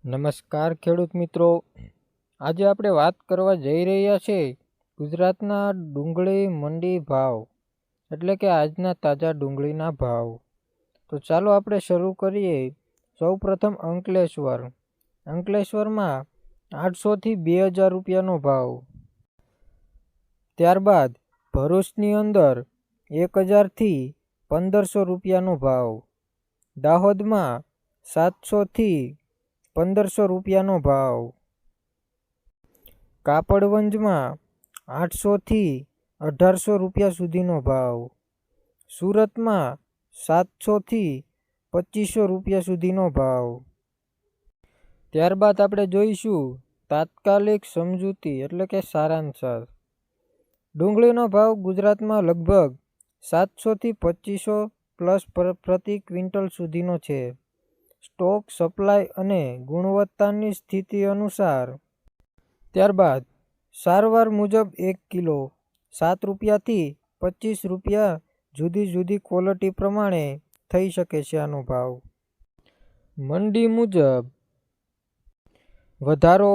નમસ્કાર ખેડૂત મિત્રો, આજે આપણે વાત કરવા જઈ રહ્યા છે ગુજરાતના ડુંગળી મંડી ભાવ એટલે કે આજના તાજા ડુંગળીના ભાવ. તો ચાલો આપણે શરૂ કરીએ. સૌપ્રથમ અંકલેશ્વરમાં 800થી 2000 રૂપિયાનો ભાવ. ત્યારબાદ ભરૂચની અંદર 1000થી 1500 રૂપિયાનો ભાવ. દાહોદમાં 700થી 1500 રૂપિયાનો ભાવ. કાપડવંજમાં 800થી 1800 રૂપિયા સુધીનો ભાવ. સુરતમાં 700થી 2500 રૂપિયા સુધીનો ભાવ. ત્યારબાદ આપણે જોઈશું તાત્કાલિક સમજૂતી એટલે કે સારાંશ. ડુંગળીનો ભાવ ગુજરાતમાં લગભગ 700થી 2500 પ્લસ પ્રતિ ક્વિન્ટલ સુધીનો છે. સ્ટોક, સપ્લાય અને ગુણવત્તાની સ્થિતિ અનુસાર. ત્યારબાદ સારવાર મુજબ 1 કિલો 7 રૂપિયાથી 25 રૂપિયા જુદી જુદી ક્વોલિટી પ્રમાણે થઈ શકે છે આનો ભાવ. મંડી મુજબ વધારો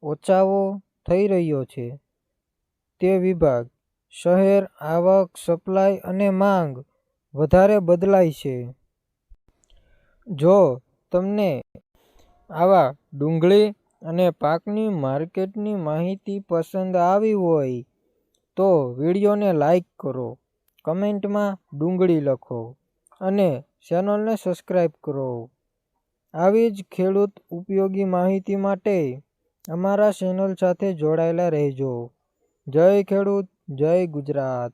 ઓછાઓ થઈ રહ્યો છે તે વિભાગ. શહેર, આવક, સપ્લાય અને માંગ વધારે બદલાય છે. જો તમને આવા ડુંગળી અને પાકની માર્કેટની માહિતી પસંદ આવી હોય તો વિડીયોને લાઈક કરો, કમેન્ટમાં ડુંગળી લખો અને ચેનલને સબસ્ક્રાઈબ કરો. આવી જ ખેડૂત ઉપયોગી માહિતી માટે અમારા ચેનલ સાથે જોડાયેલા રહેજો. જય ખેડૂત, જય ગુજરાત.